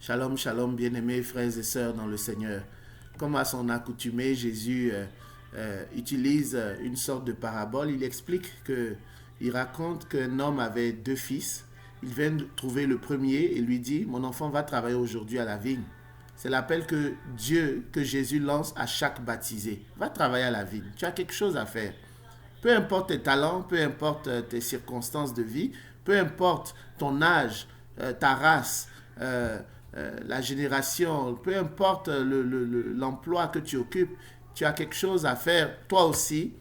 Shalom, shalom, bien-aimés frères et sœurs dans le Seigneur. Comme à son accoutumée, Jésus utilise une sorte de parabole. Il explique il raconte qu'un homme avait deux fils. Il vient de trouver le premier et lui dit, mon enfant va travailler aujourd'hui à la vigne. C'est l'appel que Jésus lance à chaque baptisé. Va travailler à la vigne, tu as quelque chose à faire. Peu importe tes talents, peu importe tes circonstances de vie, peu importe ton âge, ta race, la génération, peu importe l'emploi que tu occupes, tu as quelque chose à faire, toi aussi,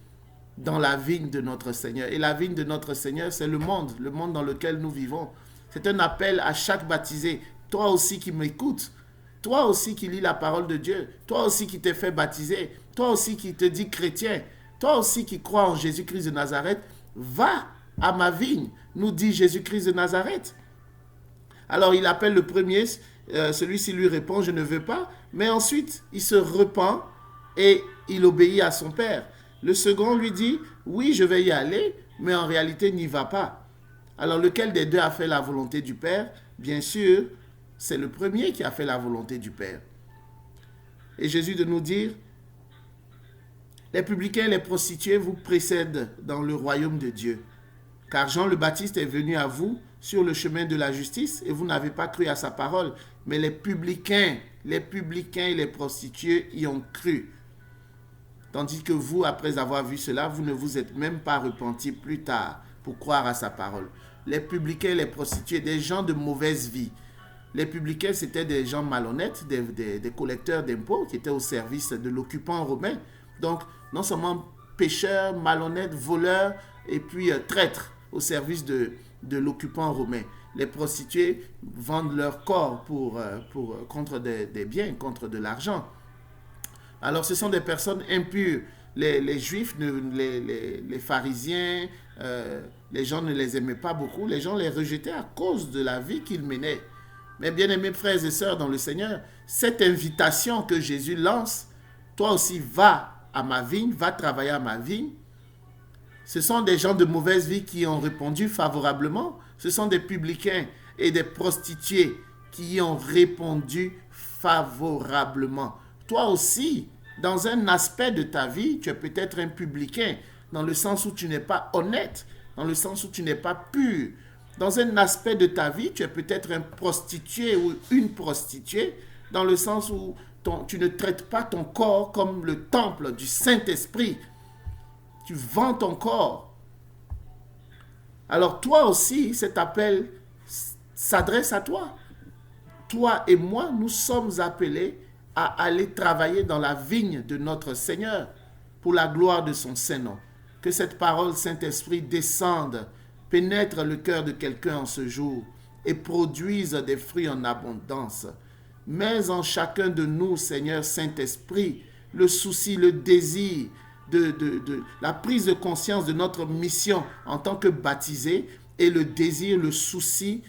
dans la vigne de notre Seigneur. Et la vigne de notre Seigneur, c'est le monde dans lequel nous vivons. C'est un appel à chaque baptisé. Toi aussi qui m'écoutes, toi aussi qui lis la parole de Dieu, toi aussi qui t'es fait baptiser, toi aussi qui te dis chrétien, toi aussi qui crois en Jésus-Christ de Nazareth, va à ma vigne, nous dit Jésus-Christ de Nazareth. Alors il appelle le premier, celui-ci lui répond, je ne veux pas, mais ensuite il se repent et il obéit à son père. Le second lui dit, oui, je vais y aller, mais en réalité n'y va pas. Alors lequel des deux a fait la volonté du père? Bien sûr, c'est le premier qui a fait la volonté du père. Et Jésus de nous dire, les publicains et les prostituées vous précèdent dans le royaume de Dieu. Car Jean le Baptiste est venu à vous sur le chemin de la justice et vous n'avez pas cru à sa parole. Mais les publicains et les prostituées y ont cru. Tandis que vous, après avoir vu cela, vous ne vous êtes même pas repentis plus tard pour croire à sa parole. Les publicains et les prostituées, des gens de mauvaise vie. Les publicains, c'était des gens malhonnêtes, des collecteurs d'impôts qui étaient au service de l'occupant romain. Donc, non seulement pécheurs, malhonnêtes, voleurs et puis traîtres au service de l'occupant romain. Les prostituées vendent leur corps contre des biens, contre de l'argent. Alors, ce sont des personnes impures. Les Juifs, les pharisiens, les gens ne les aimaient pas beaucoup. Les gens les rejetaient à cause de la vie qu'ils menaient. Mais bien aimés frères et sœurs dans le Seigneur, cette invitation que Jésus lance, toi aussi va à ma vigne, va travailler à ma vigne. Ce sont des gens de mauvaise vie qui ont répondu favorablement. Ce sont des publicains et des prostituées qui ont répondu favorablement. Toi aussi, dans un aspect de ta vie, tu es peut-être un publicain, dans le sens où tu n'es pas honnête, dans le sens où tu n'es pas pur. Dans un aspect de ta vie, tu es peut-être un prostitué ou une prostituée, dans le sens où tu ne traites pas ton corps comme le temple du Saint-Esprit. Tu vends ton corps. Alors toi aussi, cet appel s'adresse à toi. Toi et moi, nous sommes appelés à aller travailler dans la vigne de notre Seigneur pour la gloire de son Saint-Nom. Que cette parole Saint-Esprit descende, pénètre le cœur de quelqu'un en ce jour et produise des fruits en abondance. Mets en chacun de nous, Seigneur Saint-Esprit, le souci, le désir, la prise de conscience de notre mission en tant que baptisés et le désir, le souci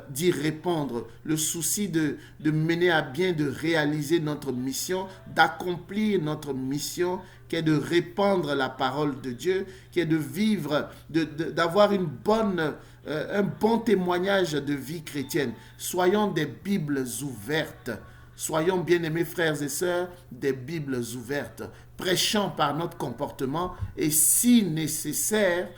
d'y répondre, le souci de mener à bien, de réaliser notre mission, d'accomplir notre mission qui est de répandre la parole de Dieu, qui est de vivre, d'avoir un bon témoignage de vie chrétienne. Soyons des Bibles ouvertes. Soyons, bien-aimés frères et sœurs, des Bibles ouvertes, prêchant par notre comportement et, si nécessaire,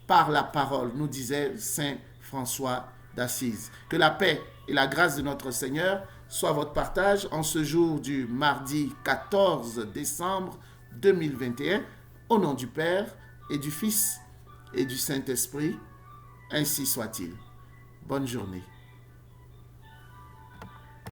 par la parole, nous disait Saint François d'Assise. Que la paix et la grâce de notre Seigneur soient votre partage en ce jour du mardi 14 décembre 2021, au nom du Père et du Fils et du Saint-Esprit, ainsi soit-il. Bonne journée.